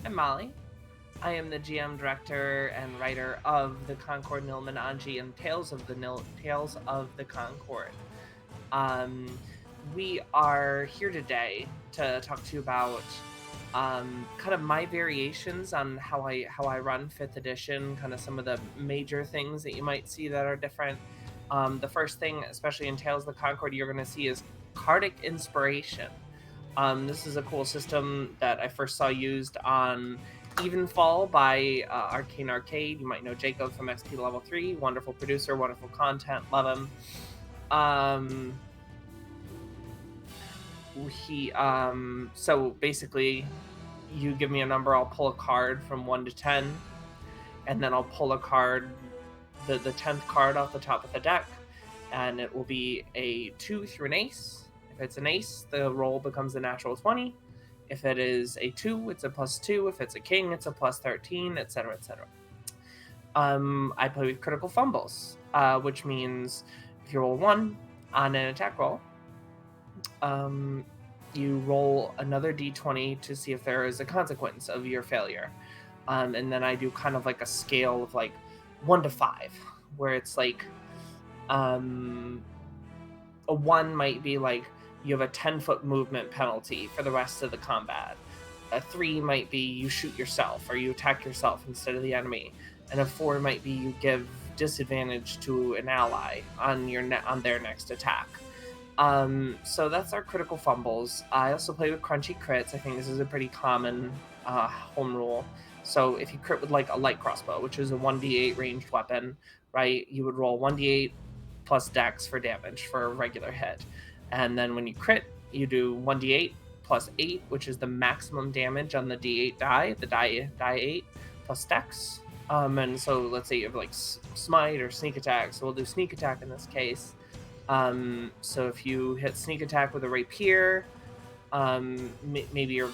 I'm Molly. I am the GM, director, and writer of the Concord Nilamananji and Tales of the Concord. Um, we are here today to talk to you about kind of my variations on how I run fifth edition, kind of some of the major things that you might see that are different. The first thing, especially in Tales of the Concord, you're going to see is Cardic Inspiration. This is a cool system that I first saw used on Evenfall by Arcane Arcade. You might know Jacob from XP Level 3. Wonderful producer, wonderful content, love him. So basically, you give me a number, I'll pull a card from 1 to 10, and then I'll pull a card, the 10th card off the top of the deck, and it will be a 2 through an ace. If it's an ace, the roll becomes a natural 20. If it is a 2, it's a +2. If it's a king, it's a +13, etc., etc. I play with critical fumbles, which means if you roll 1 on an attack roll, you roll another d20 to see if there is a consequence of your failure. And then I do kind of like a scale of like 1 to 5, where it's like a 1 might be like you have a 10-foot movement penalty for the rest of the combat. A 3 might be you shoot yourself or you attack yourself instead of the enemy. And a 4 might be you give disadvantage to an ally on their next attack. So that's our critical fumbles. I also play with crunchy crits. I think this is a pretty common home rule. So if you crit with like a light crossbow, which is a 1d8 ranged weapon, right, you would roll 1d8 plus dex for damage for a regular hit. And then when you crit, you do 1d8 plus 8, which is the maximum damage on the d8 die, the die 8 plus dex. And so let's say you have like smite or sneak attack. So we'll do sneak attack in this case. So if you hit sneak attack with a rapier, maybe your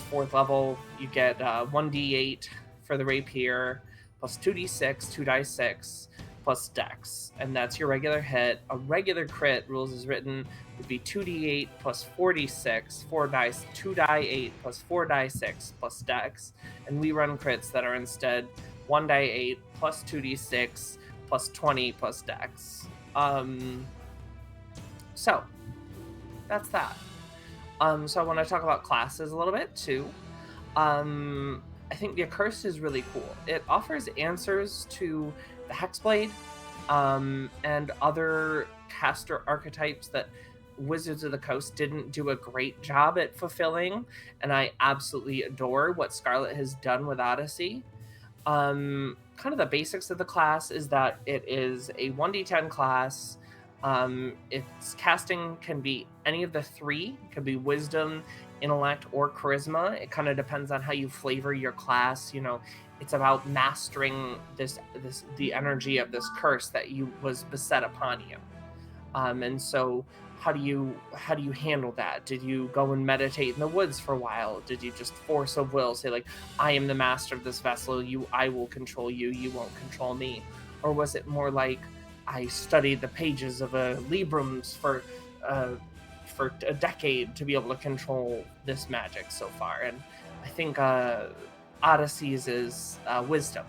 4th level, you get 1d8 for the rapier plus 2d6, 2 die 6 plus dex, and that's your regular hit. A regular crit, rules as written, would be 2d8 plus 4d6, 4 dice, 2 die 8 plus 4 die 6 plus dex, and we run crits that are instead 1 die 8 plus 2d6 plus 20 plus dex. So that's that. So I want to talk about classes a little bit too. I think the Accursed is really cool. It offers answers to the Hexblade and other caster archetypes that Wizards of the Coast didn't do a great job at fulfilling, and I absolutely adore what Scarlet has done with Odyssey. Kind of the basics of the class is that it is a 1d10 class. Its casting can be any of the 3. It could be Wisdom, Intellect, or Charisma. It kind of depends on how you flavor your class. You know, it's about mastering the energy of this curse that was beset upon you. And so how do you handle that? Did you go and meditate in the woods for a while? Did you just force of will say like, I am the master of this vessel, I will control you, you won't control me? Or was it more like, I studied the pages of a Librams for a decade to be able to control this magic so far? And I think Odyssey's is wisdom.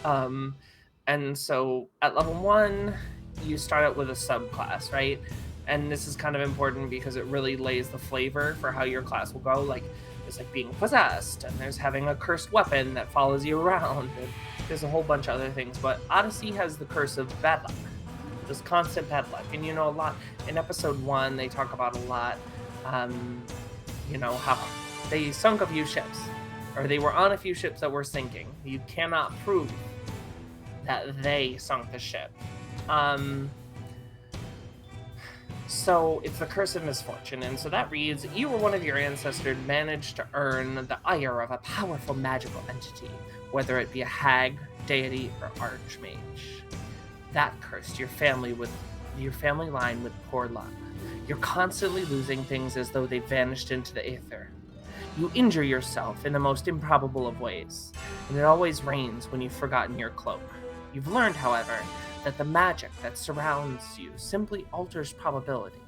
And so at level 1, you start out with a subclass, right? And this is kind of important because it really lays the flavor for how your class will go. Like, there's like being possessed, and there's having a cursed weapon that follows you around, and there's a whole bunch of other things. But Odyssey has the curse of bad luck, this constant bad luck. And you know, a lot in episode 1 they talk about a lot, you know, how they sunk a few ships, or they were on a few ships that were sinking. You cannot prove that they sunk the ship. So it's the curse of misfortune, and so that reads, you or one of your ancestors managed to earn the ire of a powerful magical entity, whether it be a hag, deity, or archmage. That cursed your family line with poor luck. You're constantly losing things as though they vanished into the aether. You injure yourself in the most improbable of ways, and it always rains when you've forgotten your cloak. You've learned, however, that the magic that surrounds you simply alters probability,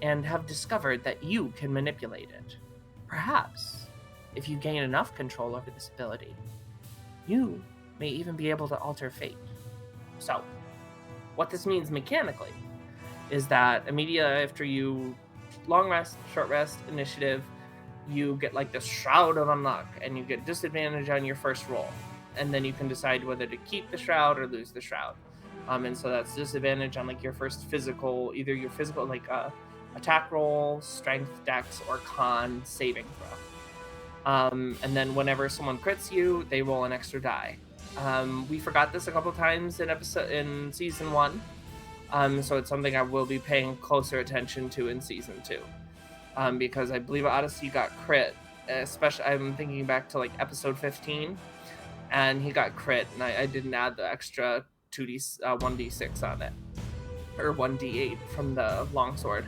and have discovered that you can manipulate it. Perhaps if you gain enough control over this ability, you may even be able to alter fate. So, what this means mechanically is that immediately after you long rest, short rest, initiative, you get like the Shroud of Unlock, and you get disadvantage on your first roll. And then you can decide whether to keep the Shroud or lose the Shroud. And so that's disadvantage on like your first physical, either your physical like attack roll, strength, dex, or con saving throw. And then whenever someone crits you, they roll an extra die. We forgot this a couple times in season 1. So it's something I will be paying closer attention to in season 2. Because I believe Odyssey got crit, especially I'm thinking back to like episode 15, and he got crit, and I didn't add the extra 1d6 on it, or 1d8 from the longsword.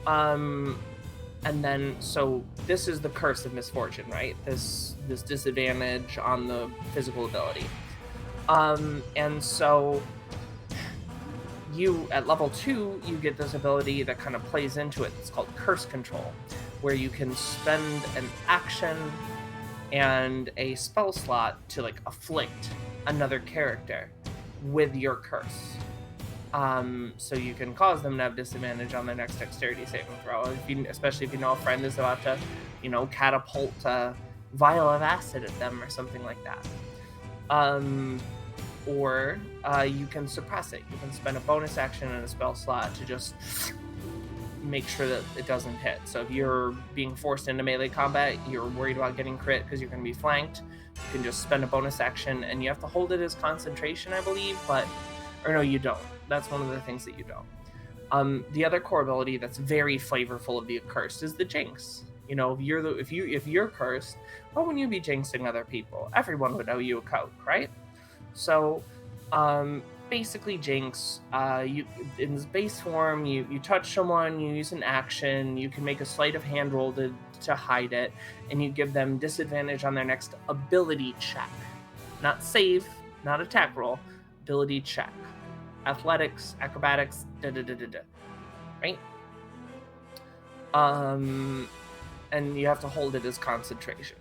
And then so this is the curse of misfortune, right? This disadvantage on the physical ability. And so you at level 2 you get this ability that kind of plays into it. It's called curse control, where you can spend an action and a spell slot to like afflict another character with your curse. So you can cause them to have disadvantage on their next dexterity saving throw, especially if you know a friend is about to, catapult a vial of acid at them or something like that. Or you can suppress it. You can spend a bonus action and a spell slot to just make sure that it doesn't hit. So if you're being forced into melee combat, you're worried about getting crit because you're going to be flanked, you can just spend a bonus action, and you have to hold it as concentration, I believe, or no, you don't. That's one of the things that you don't. The other core ability that's very flavorful of the accursed is the jinx. If you're cursed, why wouldn't you be jinxing other people? Everyone would owe you a coke, right? So, basically jinx, you in this base form, you touch someone, you use an action, you can make a sleight of hand roll to hide it, and you give them disadvantage on their next ability check. Not save, not attack roll, ability check. Athletics, acrobatics, right? And you have to hold it as concentration.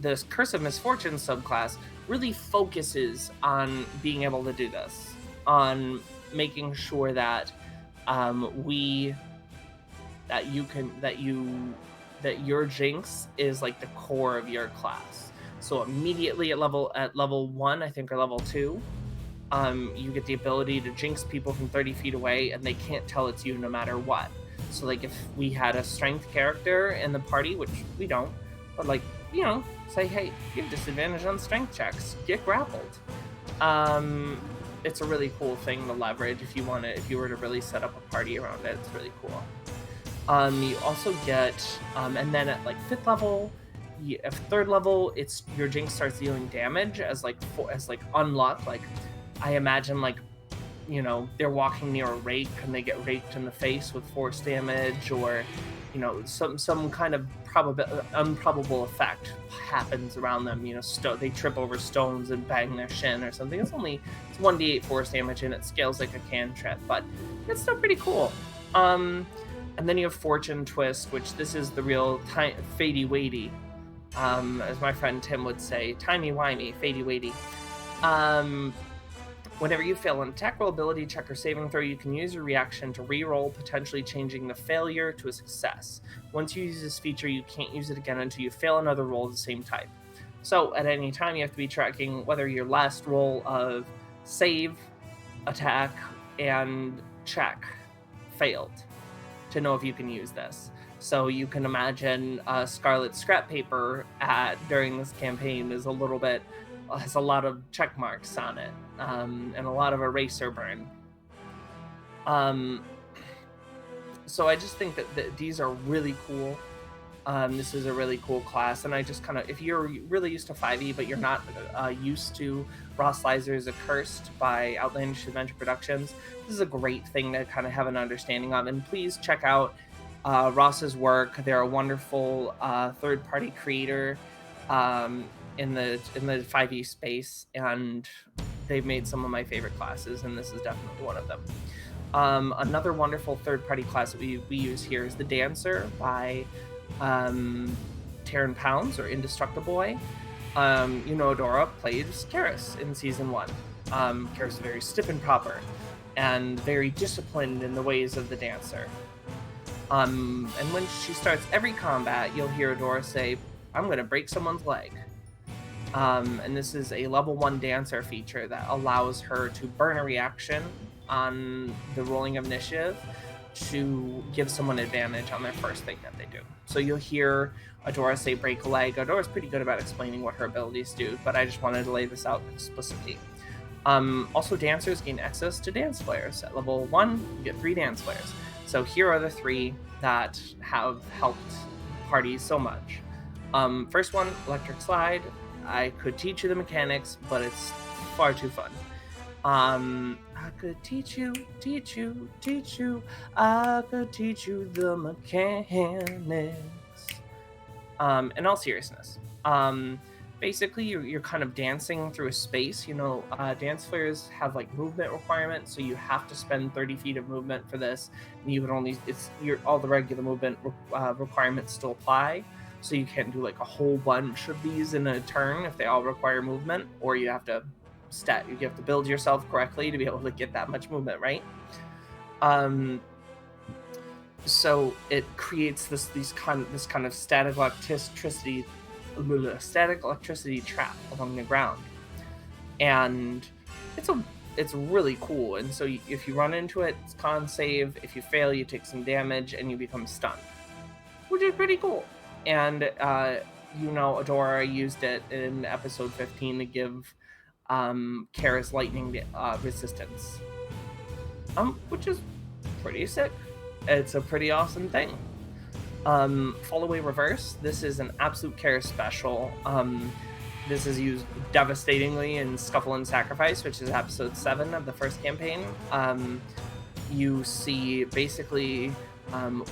This Curse of Misfortune subclass really focuses on being able to do this, on making sure that your jinx is like the core of your class. So immediately at level 1, I think, or level 2, you get the ability to jinx people from 30 feet away, and they can't tell it's you no matter what. So like if we had a strength character in the party, which we don't, but like, say, hey, you have disadvantage on strength checks, get grappled. It's a really cool thing to leverage if you were to really set up a party around it. It's really cool. You also get, and then at like 5th level, at 3rd level, it's your jinx starts dealing damage as unluck. Like I imagine, like, they're walking near a rake and they get raked in the face with force damage, or some kind of improbable effect happens around them. They trip over stones and bang their shin or something. It's 1d8 force damage, and it scales like a cantrip, but it's still pretty cool. And then you have Fortune Twist, which this is the real fadey weighty, as my friend Tim would say, timey-wimey, fadey-weighty. Whenever you fail an attack roll, ability check, or saving throw, you can use your reaction to re-roll, potentially changing the failure to a success. Once you use this feature, you can't use it again until you fail another roll of the same type. So at any time, you have to be tracking whether your last roll of save, attack, and check failed to know if you can use this. So you can imagine Scarlet Scrap Paper during this campaign has a lot of check marks on it, and a lot of eraser burn. So I just think that these are really cool. This is a really cool class, and I just kind of, if you're really used to 5e but you're not used to Ross Leiser's Accursed by Outlandish Adventure Productions, this is a great thing to kind of have an understanding of. And please check out Ross's work. They're a wonderful third-party creator in the 5e space, and they've made some of my favorite classes, and this is definitely one of them. Another wonderful third-party class that we use here is the Dancer by Taryn Pounds, or Indestructible Boy. Adora plays Karis in season 1. Karis is very stiff and proper, and very disciplined in the ways of the dancer. And when she starts every combat, you'll hear Adora say, "I'm going to break someone's leg." And this is a level 1 dancer feature that allows her to burn a reaction on the rolling of initiative to give someone advantage on their first thing that they do. So you'll hear Adora say break a leg. Adora's pretty good about explaining what her abilities do, but I just wanted to lay this out explicitly. Also, dancers gain access to dance flares. At level 1, you get 3 dance flares. So here are the 3 that have helped parties so much. First one, Electric Slide. I could teach you the mechanics, but it's far too fun. I could teach you, I could teach you the mechanics. In all seriousness, basically you're kind of dancing through a space. Dance flares have like movement requirements, so you have to spend 30 feet of movement for this, and you can only all the regular movement requirements still apply. So you can't do like a whole bunch of these in a turn if they all require movement, or you have to build yourself correctly to be able to get that much movement, right? So it creates this kind of static electricity trap along the ground, and it's really cool. And so if you run into it, it's con save. If you fail, you take some damage and you become stunned, which is pretty cool. And Adora used it in episode 15 to give Karis lightning resistance, which is pretty sick. It's a pretty awesome thing. Fall Away Reverse. This is an absolute Karis special. This is used devastatingly in Scuffle and Sacrifice, which is episode 7 of the first campaign. You see basically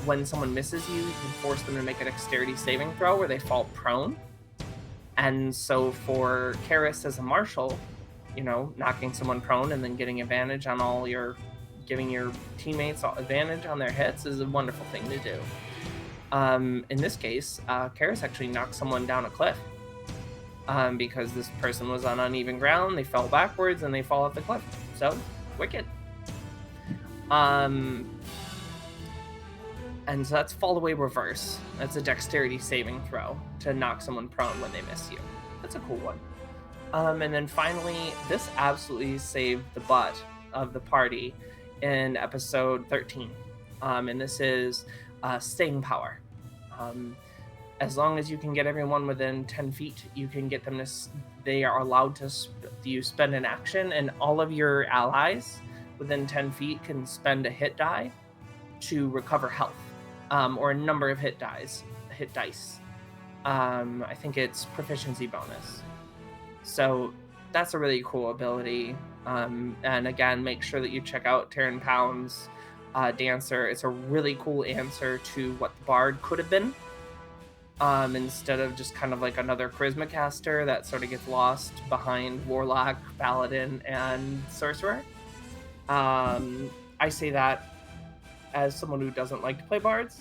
when someone misses you can force them to make a dexterity saving throw where they fall prone. And so for Karis as a marshal, knocking someone prone and then getting advantage on giving your teammates advantage on their hits is a wonderful thing to do. In this case, Karis actually knocked someone down a cliff because this person was on uneven ground. They fell backwards and they fall off the cliff. So, wicked. And so that's Fall Away Reverse. That's a dexterity saving throw to knock someone prone when they miss you. That's a cool one. And then finally, this absolutely saved the butt of the party in episode 13. And this is Staying Power. As long as you can get everyone within 10 feet, you can get them they are allowed to spend an action, and all of your allies within 10 feet can spend a hit die to recover health, or a number of hit dice. I think it's proficiency bonus. So that's a really cool ability. And again, make sure that you check out Taryn Pound's Dancer. It's a really cool answer to what the Bard could have been. Instead of just kind of like another charisma caster that sort of gets lost behind Warlock, Paladin, and Sorcerer. I say that as someone who doesn't like to play bards.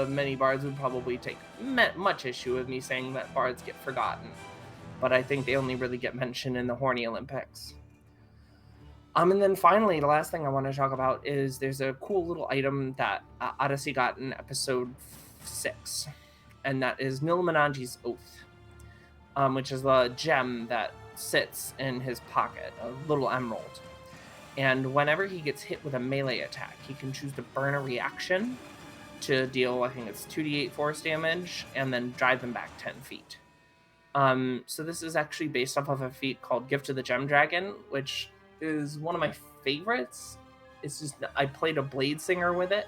Many bards would probably take much issue with me saying that bards get forgotten, but I think they only really get mentioned in the Horny Olympics. And then finally, the last thing I want to talk about is there's a cool little item that Odyssey got in episode 6, and that is Nilamananji's Oath, which is a gem that sits in his pocket, a little emerald. And whenever he gets hit with a melee attack, he can choose to burn a reaction to deal, I think it's 2d8 force damage, and then drive them back 10 feet. So this is actually based off of a feat called Gift of the Gem Dragon, which is one of my favorites. It's just, I played a Blade Singer with it,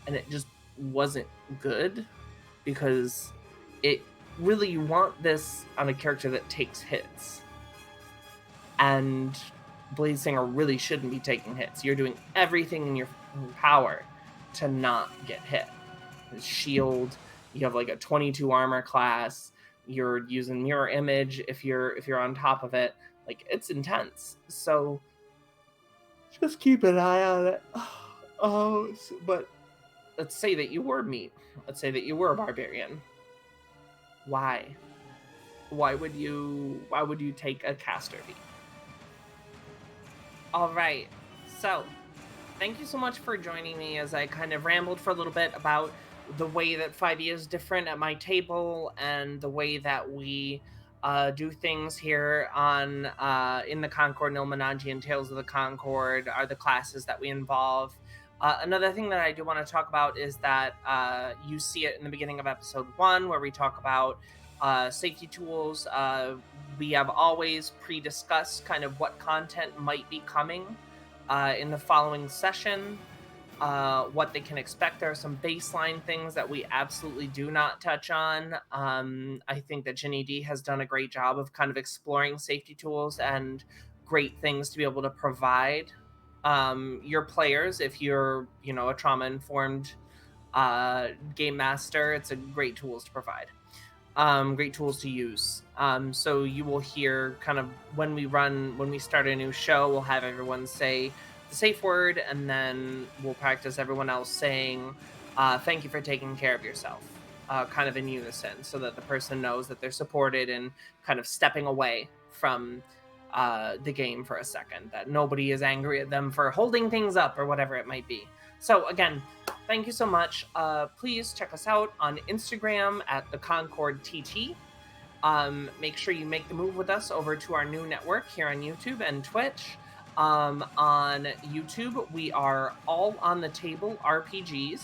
and it just wasn't good, because it really, you want this on a character that takes hits. And Blade Singer really shouldn't be taking hits. You're doing everything in your power to not get hit. Shield, you have like a 22 armor class, you're using mirror image if you're on top of it. Like, it's intense. So just keep an eye on it. But let's say that you were meat. Let's say that you were a barbarian. Why? Why would you take a caster fee? All right. So, thank you so much for joining me as I kind of rambled for a little bit about the way that 5e is different at my table and the way that we do things here on in the Concord Nilamananji and Tales of the Concord are the classes that we involve. Another thing that I do want to talk about is that you see it in the beginning of episode 1 where we talk about safety tools. We have always pre-discussed kind of what content might be coming in the following session, what they can expect. There are some baseline things that we absolutely do not touch on. I think that Ginny D has done a great job of kind of exploring safety tools and great things to be able to provide your players. If you're, a trauma-informed game master, it's a great tools to provide. Great tools to use. So you will hear kind of when we start a new show, we'll have everyone say the safe word, and then we'll practice everyone else saying, thank you for taking care of yourself, kind of in unison, so that the person knows that they're supported and kind of stepping away from the game for a second, that nobody is angry at them for holding things up or whatever it might be. So again, thank you so much. Please check us out on Instagram at the Concord TT. Make sure you make the move with us over to our new network here on YouTube and Twitch. On YouTube, we are All on the Table RPGs.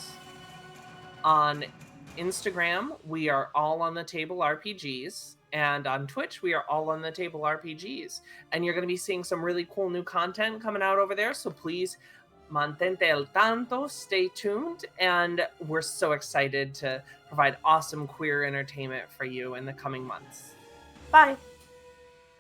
On Instagram, we are All on the Table RPGs. And on Twitch, we are All on the Table RPGs. And you're going to be seeing some really cool new content coming out over there. So please mantente al tanto, stay tuned, and we're so excited to provide awesome queer entertainment for you in the coming months. Bye!